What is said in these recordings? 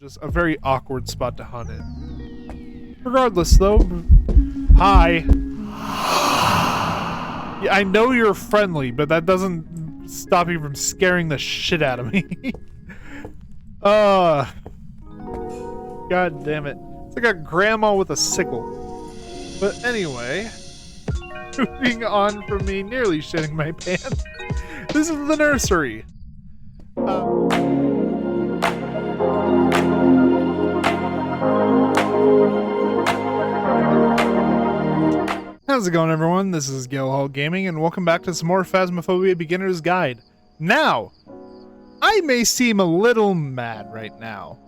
Just a very awkward spot to hunt in. Regardless, though, hi. Yeah, I know you're friendly, but that doesn't stop you from scaring the shit out of me. God damn it. It's like a grandma with a sickle. But anyway, moving on from me nearly shitting my pants. This is the nursery. How's it going, everyone? This is Gale Hall Gaming, and welcome back to some more Phasmophobia Beginner's Guide. Now, I may seem a little mad right now.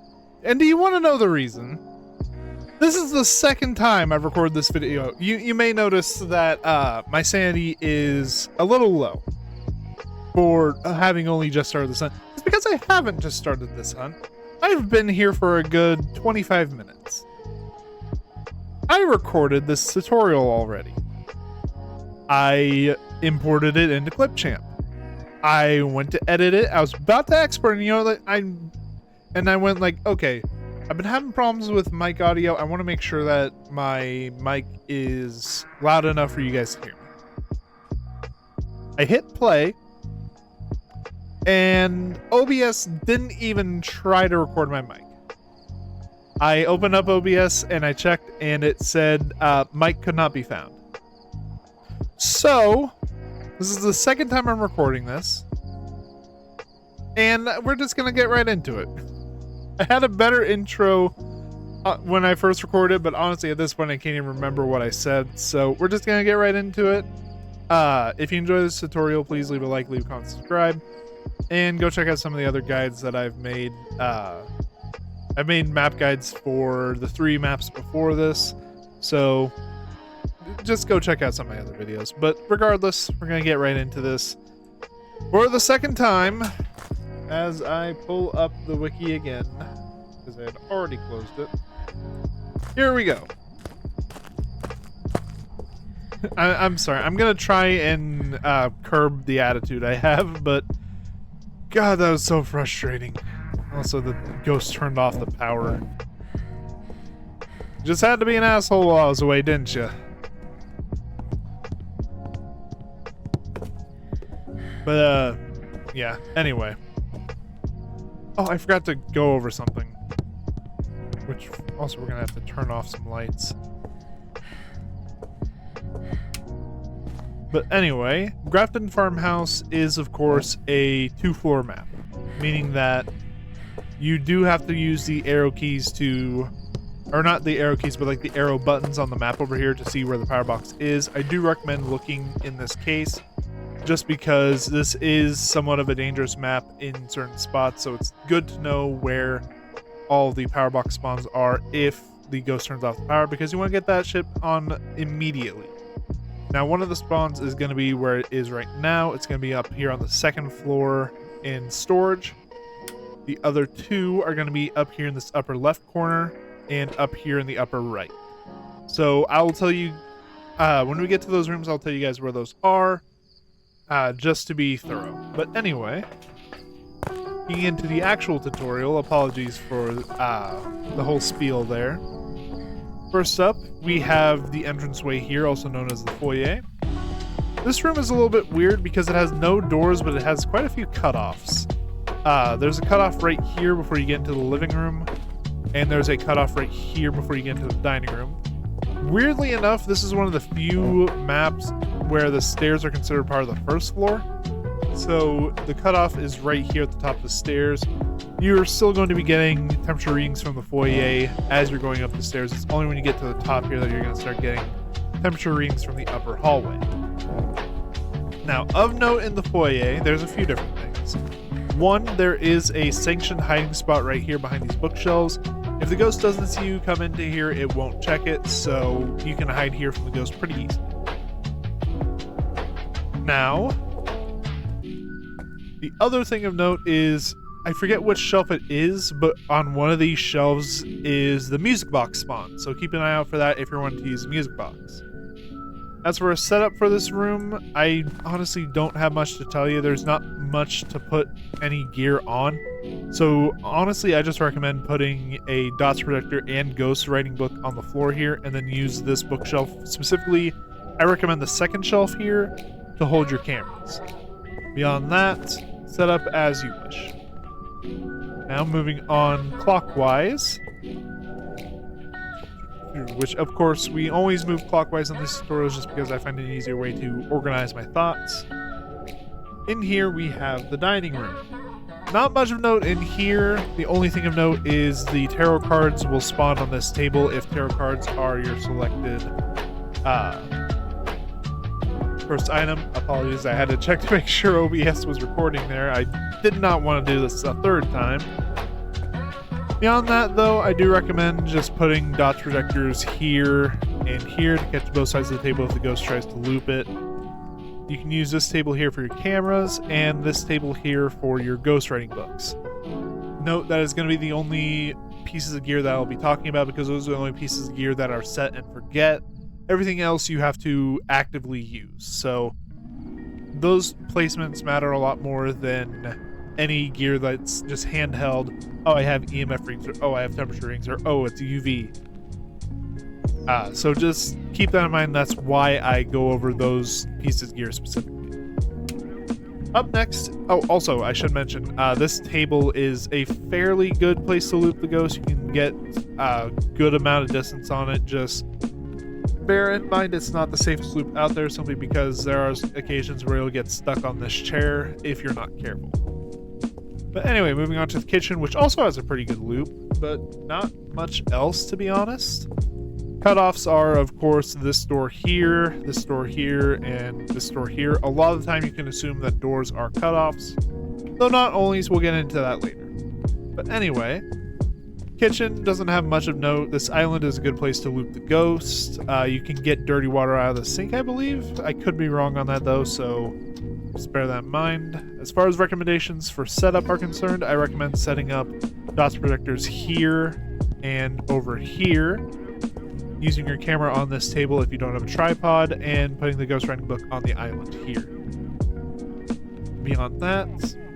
And do you want to know the reason? This is the second time I've recorded this video. You may notice that my sanity is a little low for having only just started this hunt. It's because I haven't just started this hunt. I've been here for a good 25 minutes. I recorded this tutorial already. I imported it into Clipchamp. I went to edit it. I was about to export, and I went like, okay, I've been having problems with mic audio. I want to make sure that my mic is loud enough for you guys to hear me. I hit play, and OBS didn't even try to record my mic. I opened up OBS and I checked, and it said mic could not be found. So, this is the second time I'm recording this, and we're just gonna get right into it. I had a better intro when I first recorded, but honestly at this point I can't even remember what I said, so we're just gonna get right into it. If you enjoy this tutorial, please leave a like, leave a comment, subscribe, and go check out some of the other guides that I've made. I've made map guides for the 3 maps before this, so just go check out some of my other videos. But regardless, we're going to get right into this for the second time as I pull up the wiki again, because I had already closed it. Here we go. I'm sorry. I'm going to try and curb the attitude I have, but God, that was so frustrating. Also, the ghost turned off the power. Just had to be an asshole while I was away, didn't you? But, yeah, anyway. Oh, I forgot to go over something. Which, also, we're gonna have to turn off some lights. But anyway, Grafton Farmhouse is, of course, a 2-floor map. Meaning that you do have to use the arrow keys to, or not the arrow keys, but like the arrow buttons on the map over here to see where the power box is. I do recommend looking in this case, just because this is somewhat of a dangerous map in certain spots, so it's good to know where all the power box spawns are if the ghost turns off the power, because you want to get that ship on immediately. Now, one of the spawns is going to be where it is right now. It's going to be up here on the 2nd floor in storage. The other 2 are going to be up here in this upper left corner and up here in the upper right. So I will tell you, when we get to those rooms, I'll tell you guys where those are, just to be thorough. But anyway, getting into the actual tutorial, apologies for the whole spiel there. First up, we have the entranceway here, also known as the foyer. This room is a little bit weird because it has no doors, but it has quite a few cutoffs. There's a cutoff right here before you get into the living room, and there's a cutoff right here before you get into the dining room. Weirdly enough, this is one of the few maps where the stairs are considered part of the 1st floor. So the cutoff is right here at the top of the stairs. You're still going to be getting temperature readings from the foyer as you're going up the stairs. It's only when you get to the top here that you're going to start getting temperature readings from the upper hallway. Now, of note in the foyer, there's a few different things. One, there is a sanctioned hiding spot right here behind these bookshelves. If the ghost doesn't see you come into here, it won't check it, so you can hide here from the ghost pretty easily. Now, the other thing of note is, I forget which shelf it is, but on one of these shelves is the music box spawn, so keep an eye out for that if you're wanting to use the music box. As for a setup for this room, I honestly don't have much to tell you. There's not much to put any gear on. So honestly, I just recommend putting a dots projector and ghost writing book on the floor here, and then use this bookshelf. Specifically, I recommend the second shelf here to hold your cameras. Beyond that, set up as you wish. Now moving on clockwise, which of course we always move clockwise on these tutorials just because I find it an easier way to organize my thoughts. In here we have the dining room. Not much of note in here. The only thing of note is the tarot cards will spawn on this table if tarot cards are your selected first item. Apologies, I had to check to make sure OBS was recording there. I did not want to do this a third time. Beyond that, though, I do recommend just putting dot projectors here and here to catch both sides of the table if the ghost tries to loop it. You can use this table here for your cameras and this table here for your ghostwriting books. Note that is going to be the only pieces of gear that I'll be talking about because those are the only pieces of gear that are set and forget. Everything else you have to actively use. So those placements matter a lot more than any gear that's just handheld. Oh, I have EMF rings, or oh, I have temperature rings, or oh, it's UV. So just keep that in mind. That's why I go over those pieces of gear specifically. Up next, oh, also I should mention, this table is a fairly good place to loop the ghost. You can get a good amount of distance on it. Just bear in mind it's not the safest loop out there, simply because there are occasions where you'll get stuck on this chair if you're not careful. But anyway, moving on to the kitchen, which also has a pretty good loop, but not much else, to be honest. Cutoffs are, of course, this door here, and this door here. A lot of the time you can assume that doors are cutoffs, though not always. We'll get into that later. But anyway, kitchen doesn't have much of note. This island is a good place to loop the ghost. You can get dirty water out of the sink, I believe. I could be wrong on that, though, so just bear that in mind. As far as recommendations for setup are concerned, I recommend setting up dots projectors here and over here, using your camera on this table if you don't have a tripod, and putting the ghostwriting book on the island here. Beyond that,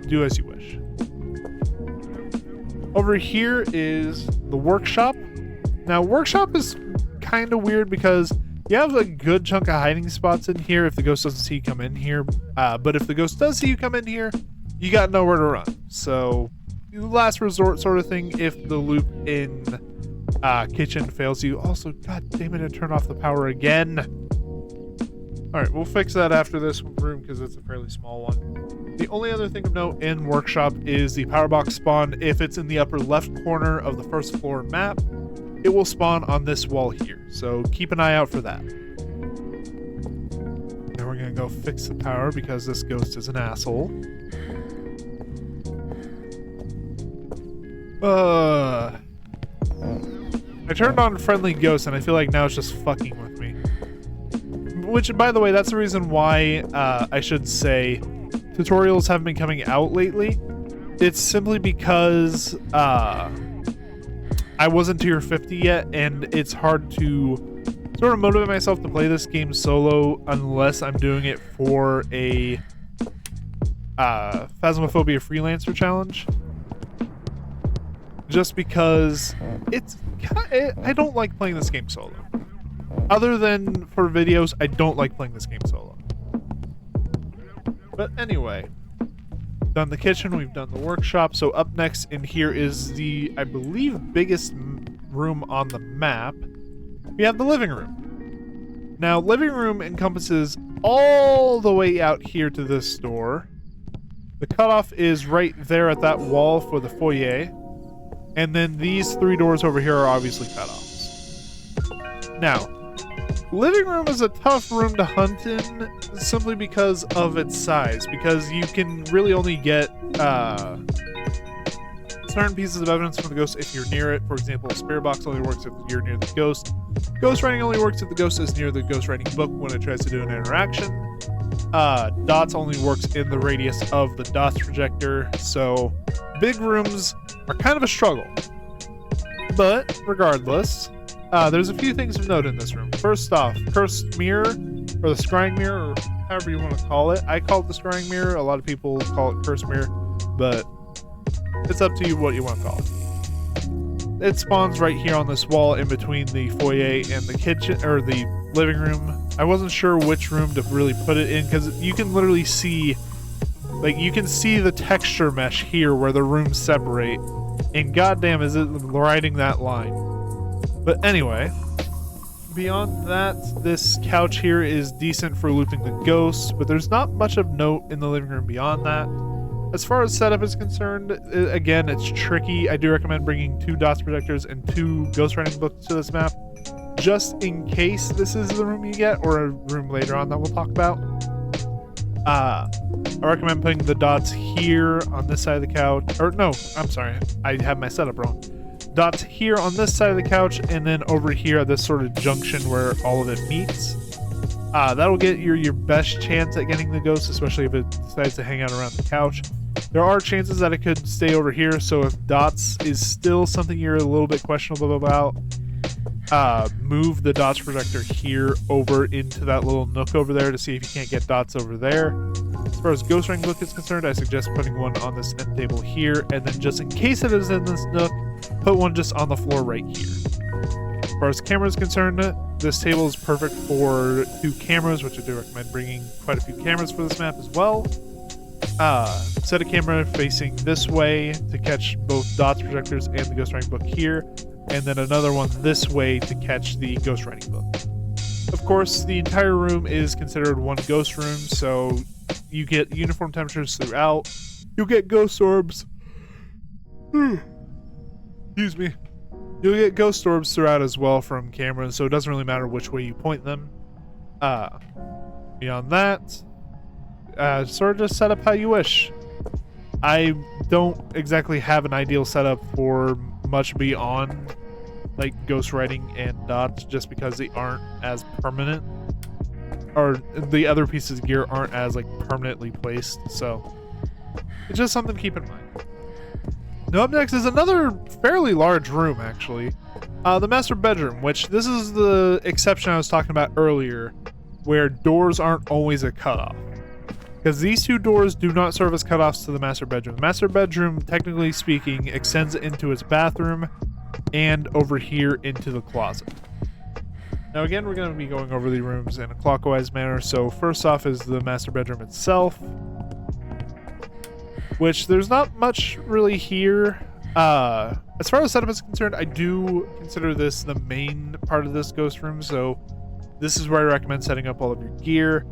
do as you wish. Over here is the workshop. Now, workshop is kind of weird because you have a good chunk of hiding spots in here if the ghost doesn't see you come in here. But if the ghost does see you come in here, you got nowhere to run. So, last resort sort of thing if the loop in kitchen fails you. Also, god damn it, turn off the power again. Alright, we'll fix that after this room because it's a fairly small one. The only other thing of note in workshop is the power box spawn. If it's in the upper left corner of the first floor map, it will spawn on this wall here. So keep an eye out for that. Now we're gonna go fix the power because this ghost is an asshole. I turned on friendly ghost and I feel like now it's just fucking with me. Which, by the way, that's the reason why I should say tutorials haven't been coming out lately. It's simply because I wasn't tier 50 yet, and it's hard to sort of motivate myself to play this game solo unless I'm doing it for a Phasmophobia freelancer challenge. Just because I don't like playing this game solo. Other than for videos, I don't like playing this game solo. But anyway, done the kitchen, we've done the workshop. So up next in here is the, I believe, biggest room on the map. We have the living room. Now, living room encompasses all the way out here to this door. The cutoff is right there at that wall for the foyer. And then these three doors over here are obviously cutoffs. Now, living room is a tough room to hunt in simply because of its size, because you can really only get certain pieces of evidence from the ghost if you're near it. For example, a spirit box only works if you're near the ghost. Ghostwriting only works if the ghost is near the ghostwriting book when it tries to do an interaction. Dots only works in the radius of the dots projector, so big rooms are kind of a struggle. But regardless, there's a few things of note in this room. First off, cursed mirror, or the scrying mirror, or however you want to call it. I call it the scrying mirror. A lot of people call it curse mirror, but it's up to you what you want to call it. It spawns right here on this wall in between the foyer and the kitchen, or the living room. I wasn't sure which room to really put it in because you can literally see, like, you can see the texture mesh here where the rooms separate, and goddamn is it riding that line. But anyway, beyond that, this couch here is decent for looping the ghosts, but there's not much of note in the living room beyond that. As far as setup is concerned, again, it's tricky. I do recommend bringing 2 dots projectors and 2 ghostwriting books to this map, just in case this is the room you get, or a room later on that we'll talk about. I recommend putting the dots here on this side of the couch, or no, I'm sorry, I have my setup wrong. Dots here on this side of the couch, and then over here at this sort of junction where all of it meets. That'll get your best chance at getting the ghost, especially if it decides to hang out around the couch. There are chances that it could stay over here, so if dots is still something you're a little bit questionable about, move the dots projector here over into that little nook over there to see if you can't get dots over there. As far as ghost ring book is concerned, I suggest putting one on this end table here, and then just in case it is in this nook, put one just on the floor right here. As far as camera is concerned, this table is perfect for 2 cameras, which I do recommend bringing quite a few cameras for this map as well. Set a camera facing this way to catch both dots projectors and the ghostwriting book here, and then another one this way to catch the ghostwriting book. Of course, the entire room is considered one ghost room, so you get uniform temperatures throughout. You'll get ghost orbs. Excuse me. You'll get ghost orbs throughout as well from cameras, so it doesn't really matter which way you point them. Beyond that, sort of just set up how you wish. I don't exactly have an ideal setup for much beyond like ghost writing and dots, just because they aren't as permanent, or the other pieces of gear aren't as like permanently placed, so it's just something to keep in mind. Now up next is another fairly large room, actually. The master bedroom, which this is the exception I was talking about earlier, where doors aren't always a cutoff. Because these 2 doors do not serve as cutoffs to the master bedroom. The master bedroom, technically speaking, extends into its bathroom and over here into the closet. Now again, we're going to be going over the rooms in a clockwise manner. So first off is the master bedroom itself, which there's not much really here. As far as setup is concerned, I do consider this the main part of this ghost room, so this is where I recommend setting up all of your gear.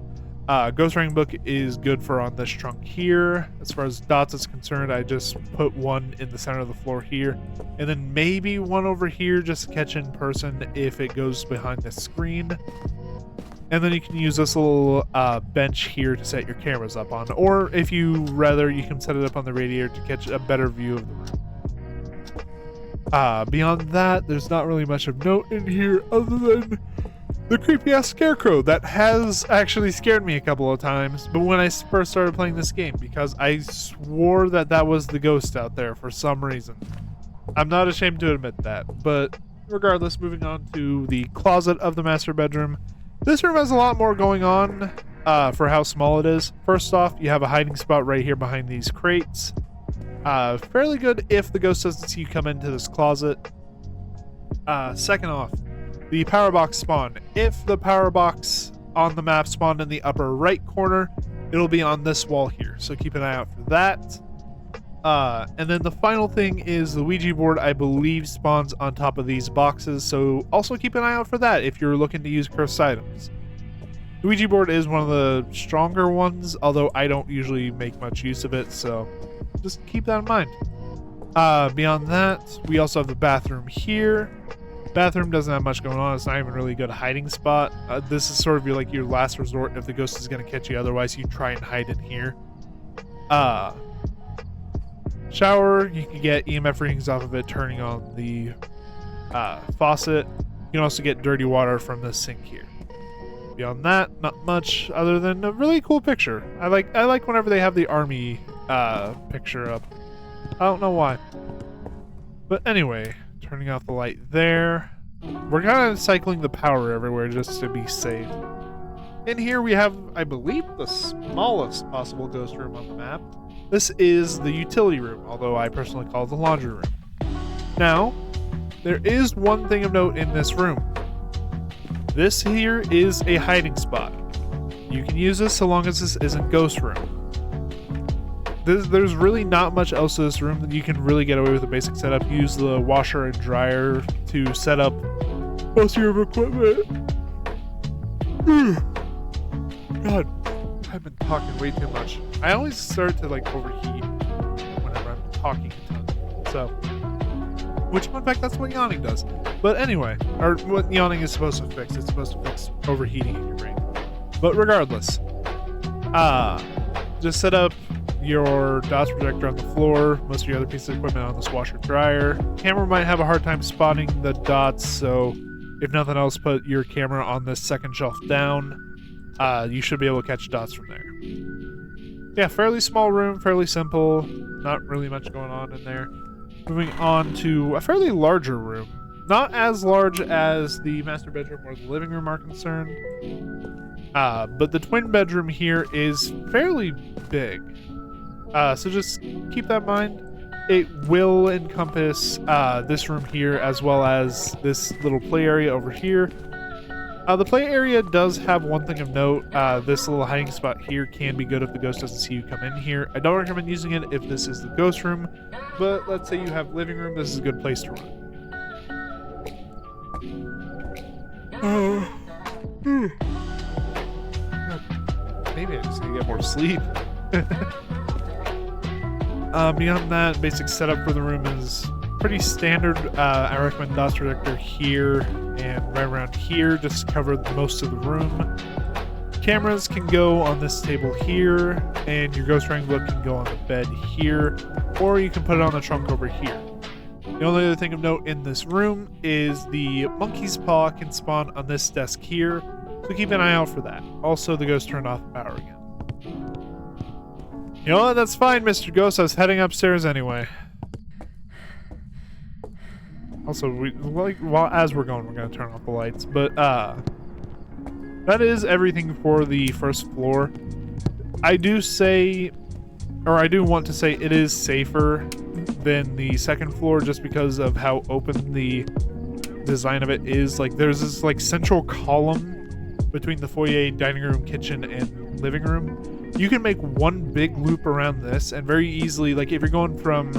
Ghost writing book is good for on this trunk here. As far as dots is concerned, I just put one in the center of the floor here, and then maybe one over here just to catch in person if it goes behind the screen. And then you can use this little bench here to set your cameras up on, or if you rather, you can set it up on the radiator to catch a better view of the room. Beyond that, there's not really much of note in here other than the creepy ass scarecrow that has actually scared me a couple of times, but when I first started playing this game, because I swore that that was the ghost out there for some reason. I'm not ashamed to admit that, but regardless, moving on to the closet of the master bedroom. This room has a lot more going on for how small it is. First off, you have a hiding spot right here behind these crates. Fairly good if the ghost doesn't see you come into this closet. Second off, the power box spawn. If the power box on the map spawned in the upper right corner, it'll be on this wall here, so keep an eye out for that. And then the final thing is the Ouija board, I believe, spawns on top of these boxes, so also keep an eye out for that if you're looking to use cursed items. The Ouija board is one of the stronger ones, although I don't usually make much use of it, so just keep that in mind. Beyond that, we also have the bathroom here. Bathroom doesn't have much going on. It's not even really a good hiding spot. This is sort of your last resort if the ghost is going to catch you. Otherwise, you try and hide in here. Shower, you can get EMF readings off of it turning on the faucet. You can also get dirty water from this sink here. Beyond that, not much other than a really cool picture. I like whenever they have the army picture up. I don't know why. But anyway, turning off the light there. We're kind of cycling the power everywhere just to be safe. In here we have, I believe, the smallest possible ghost room on the map. This is the utility room, although I personally call it the laundry room. Now, there is one thing of note in this room. This here is a hiding spot. You can use this so long as this isn't ghost room. There's really not much else to this room that you can really get away with a basic setup. Use the washer and dryer to set up most of your equipment. God, I've been talking way too much. I always start to like overheat whenever I'm talking a ton. So, which in fact that's what yawning does. But anyway, or what yawning is supposed to fix. It's supposed to fix overheating in your brain. But regardless, just set up your DOTS projector on the floor, most of your other pieces of equipment on this washer dryer. Camera might have a hard time spotting the dots, so if nothing else, put your camera on this second shelf down. You should be able to catch dots from there. Yeah, fairly small room, fairly simple, not really much going on in there. Moving on to a fairly larger room. Not as large as the master bedroom or the living room are concerned, but the twin bedroom here is fairly big. So just keep that in mind. It will encompass this room here as well as this little play area over here. The play area does have one thing of note. This little hiding spot here can be good if the ghost doesn't see you come in here. I don't recommend using it if this is the ghost room, but let's say you have living room, this is a good place to run. Maybe I just need to get more sleep. Beyond that, basic setup for the room is pretty standard. I recommend DOTS projector here and right around here, just to cover most of the room. Cameras can go on this table here, and your ghost writing book can go on the bed here, or you can put it on the trunk over here. The only other thing of note in this room is the monkey's paw can spawn on this desk here, so keep an eye out for that. Also, the ghost turned off the power again. You know what? That's fine, Mr. Ghost. I was heading upstairs anyway. Also, as we're going, we're going to turn off the lights. But, that is everything for the first floor. I do want to say it is safer than the second floor just because of how open the design of it is. Like, there's this, like, central column between the foyer, dining room, kitchen, and living room. You can make one big loop around this and very easily, like if you're going from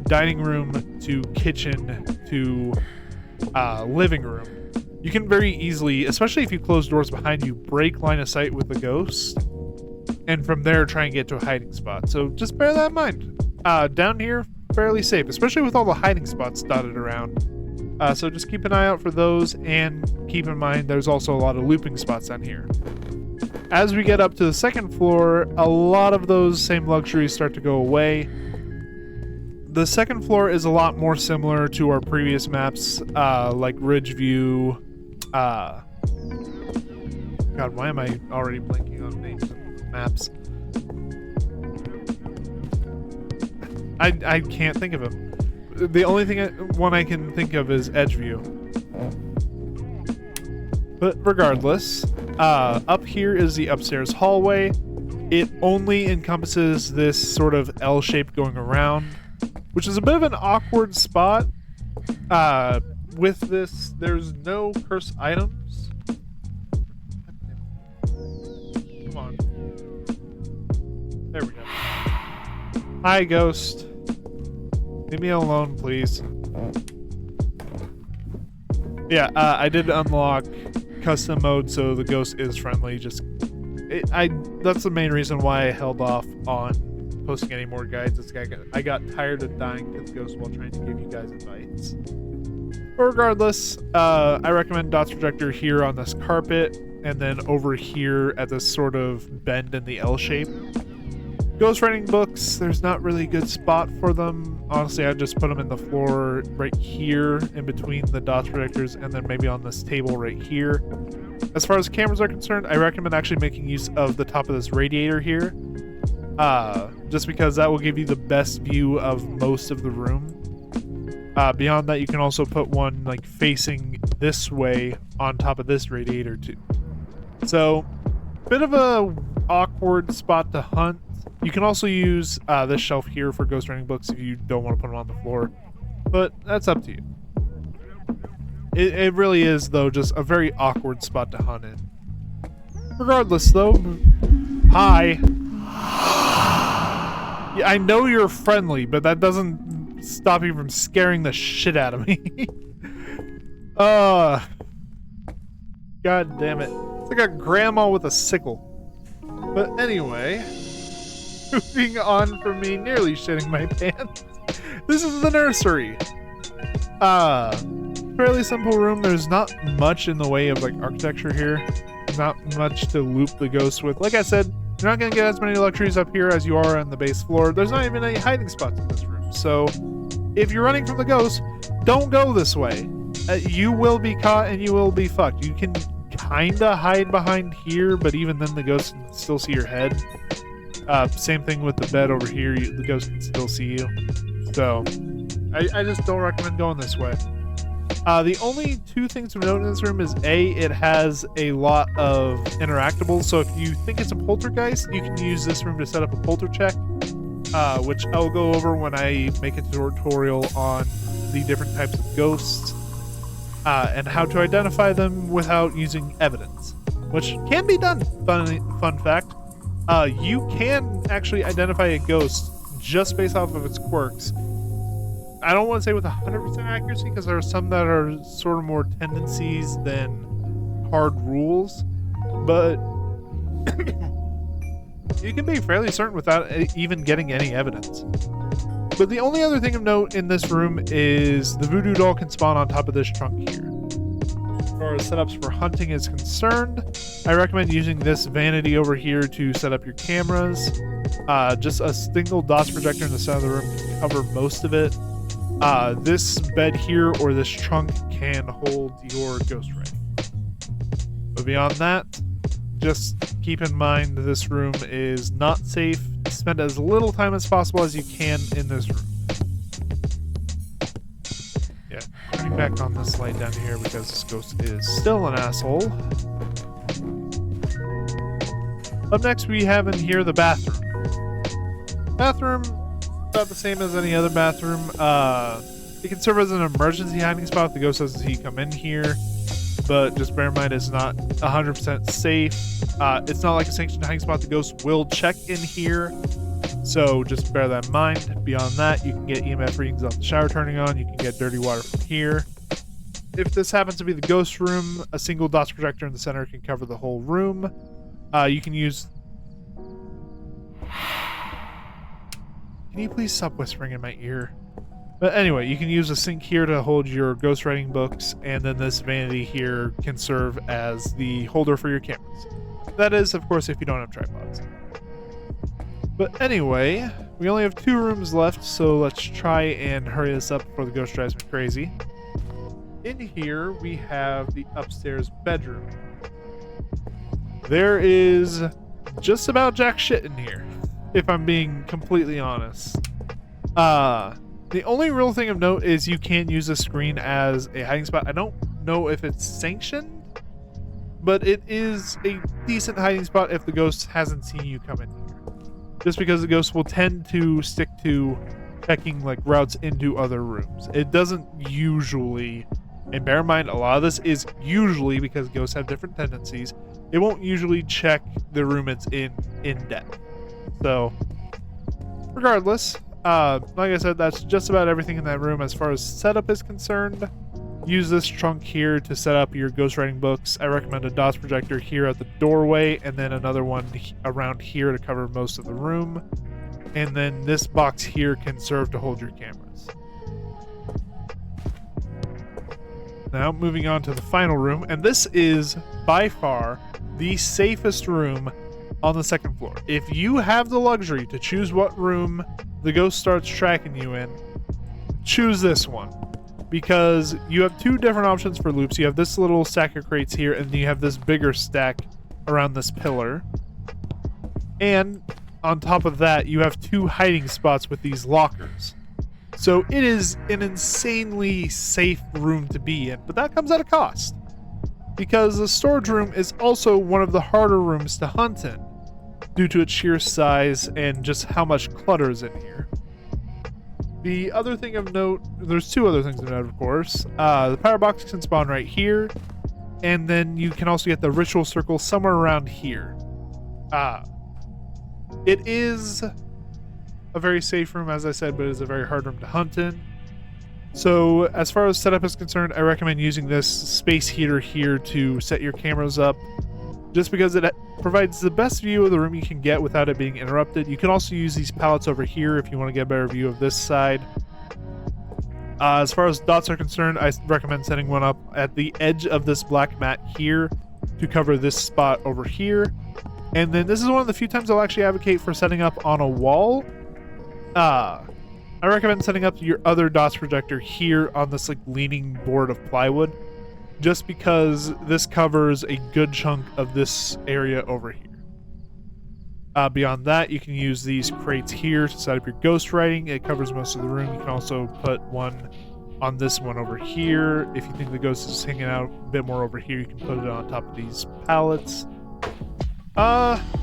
dining room to kitchen to living room, you can very easily, especially if you close doors behind you, break line of sight with the ghost and from there try and get to a hiding spot. So just bear that in mind. Down here, fairly safe, especially with all the hiding spots dotted around. So just keep an eye out for those and keep in mind there's also a lot of looping spots down here. As we get up to the second floor, a lot of those same luxuries start to go away. The second floor is a lot more similar to our previous maps, like Ridgeview. God, why am I already blanking on names of maps? I can't think of them. The only one I can think of is Edgeview. But regardless, up here is the upstairs hallway. It only encompasses this sort of L shape going around, which is a bit of an awkward spot. With this, there's no cursed items. Come on. There we go. Hi, ghost. Leave me alone, please. Yeah, I did unlock custom mode, so the ghost is friendly. That's the main reason why I held off on posting any more guides. I got tired of dying to the ghost while trying to give you guys advice. Regardless, I recommend DOTS projector here on this carpet, and then over here at this sort of bend in the L shape. Ghost writing books, there's not really a good spot for them. Honestly, I'd just put them in the floor right here in between the DOTS projectors and then maybe on this table right here. As far as cameras are concerned, I recommend actually making use of the top of this radiator here. Just because that will give you the best view of most of the room. Beyond that, you can also put one like facing this way on top of this radiator too. So bit of a awkward spot to hunt. You can also use this shelf here for ghostwriting books if you don't want to put them on the floor, but that's up to you. It really is, though, just a very awkward spot to hunt in. Regardless, though, hi. Yeah, I know you're friendly, but that doesn't stop you from scaring the shit out of me. God damn it. It's like a grandma with a sickle. But anyway, moving on from me nearly shitting my pants. This is the nursery. Fairly simple room. There's not much in the way of like architecture here. Not much to loop the ghosts with. Like I said, you're not going to get as many luxuries up here as you are on the base floor. There's not even any hiding spots in this room. So if you're running from the ghost, don't go this way. You will be caught and you will be fucked. You can kind of hide behind here, but even then the ghost can still see your head. Same thing with the bed over here. The ghost can still see you. So I just don't recommend going this way. The only two things to note in this room is it has a lot of interactables. So if you think it's a poltergeist, you can use this room to set up a polter check, which I'll go over when I make a tutorial on the different types of ghosts and how to identify them without using evidence, which can be done. Fun fact, you can actually identify a ghost just based off of its quirks. I don't want to say with 100% accuracy because there are some that are sort of more tendencies than hard rules, but you can be fairly certain without even getting any evidence. But the only other thing of note in this room is the voodoo doll can spawn on top of this trunk here. As far as setups for hunting is concerned, I recommend using this vanity over here to set up your cameras. Just a single DOS projector in the center of the room can cover most of it. This bed here or this trunk can hold your ghost ray. But beyond that, just keep in mind this room is not safe. Spend as little time as possible as you can in this room. Yeah, turning back on this light down here because this ghost is still an asshole. Up next we have in here the bathroom. Bathroom, about the same as any other bathroom. It can serve as an emergency hiding spot if the ghost doesn't see you come in here, but just bear in mind it's not 100% safe. It's not like a sanctioned hiding spot. The ghost will check in here, so just bear that in mind. Beyond that, you can get EMF readings off the shower turning on. You can get dirty water from here. If this happens to be the ghost room, a single DOS projector in the center can cover the whole room. You can use... Can you please stop whispering in my ear? But anyway, you can use a sink here to hold your ghostwriting books, and then this vanity here can serve as the holder for your cameras. That is, of course, if you don't have tripods. But anyway, we only have 2 rooms left, so let's try and hurry this up before the ghost drives me crazy. In here, we have the upstairs bedroom. There is just about jack shit in here, if I'm being completely honest. The only real thing of note is you can use the screen as a hiding spot. I don't know if it's sanctioned, but it is a decent hiding spot if the ghost hasn't seen you come in here. Just because the ghost will tend to stick to checking like routes into other rooms. It doesn't usually, and bear in mind a lot of this is usually because ghosts have different tendencies. It won't usually check the room it's in depth. So regardless, like I said, that's just about everything in that room as far as setup is concerned. Use this trunk here to set up your ghostwriting books. I recommend a DOS projector here at the doorway, and then another one around here to cover most of the room. And then this box here can serve to hold your cameras. Now moving on to the final room, and this is by far the safest room on the second floor. If you have the luxury to choose what room the ghost starts tracking you in, choose this one, because you have 2 different options for loops. You have this little stack of crates here, and then you have this bigger stack around this pillar, and on top of that you have 2 hiding spots with these lockers. So it is an insanely safe room to be in, but that comes at a cost. because the storage room is also one of the harder rooms to hunt in, due to its sheer size and just how much clutter is in here. The other thing of note, there's two other things of note, of course. The power box can spawn right here, and then you can also get the ritual circle somewhere around here. It is a very safe room, as I said, but it is a very hard room to hunt in. So as far as setup is concerned, I recommend using this space heater here to set your cameras up, just because it provides the best view of the room you can get without it being interrupted. You can also use these pallets over here if you want to get a better view of this side. As far as dots are concerned, I recommend setting one up at the edge of this black mat here to cover this spot over here. And then this is one of the few times I'll actually advocate for setting up on a wall. I recommend setting up your other dots projector here on this like leaning board of plywood, just because this covers a good chunk of this area over here. Beyond that, you can use these crates here to set up your ghost writing. It covers most of the room. You can also put one on this one over here. If you think the ghost is hanging out a bit more over here, you can put it on top of these pallets.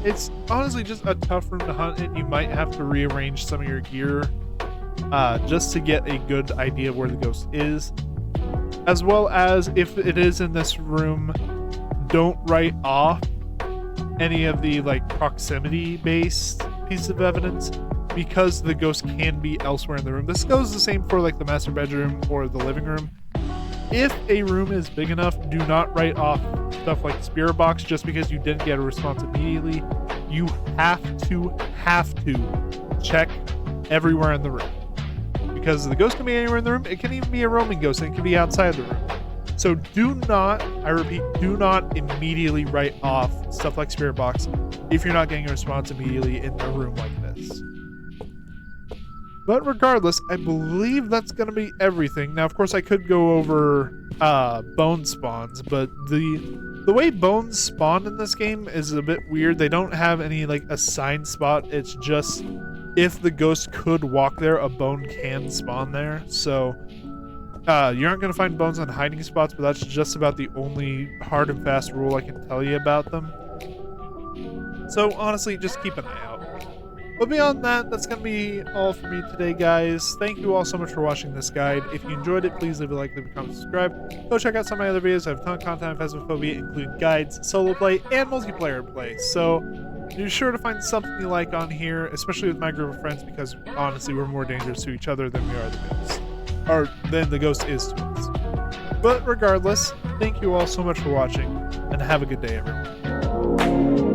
It's honestly just a tough room to hunt in. You might have to rearrange some of your gear just to get a good idea of where the ghost is. As well as, if it is in this room, don't write off any of the like proximity based pieces of evidence, because the ghost can be elsewhere in the room. This goes the same for like the master bedroom or the living room. If a room is big enough, do not write off stuff like spirit box just because you didn't get a response immediately. You have to check everywhere in the room, because the ghost can be anywhere in the room. It can even be a roaming ghost, and it can be outside the room. So do not, I repeat, do not immediately write off stuff like spirit box if you're not getting a response immediately in a room like this. But regardless, I believe that's going to be everything. Now, of course, I could go over bone spawns, but the way bones spawn in this game is a bit weird. They don't have any like assigned spot. It's just if the ghost could walk there, a bone can spawn there. So you aren't going to find bones on hiding spots, but that's just about the only hard and fast rule I can tell you about them. So honestly, just keep an eye out. But beyond that, that's going to be all for me today, guys. Thank you all so much for watching this guide. If you enjoyed it, please leave a like, leave a comment, subscribe. Go check out some of my other videos. I have a ton of content on Phasmophobia, including guides, solo play, and multiplayer play. So you're sure to find something you like on here, especially with my group of friends, because honestly, we're more dangerous to each other than we are the ghosts. Or than the ghost is to us. But regardless, thank you all so much for watching, and have a good day, everyone.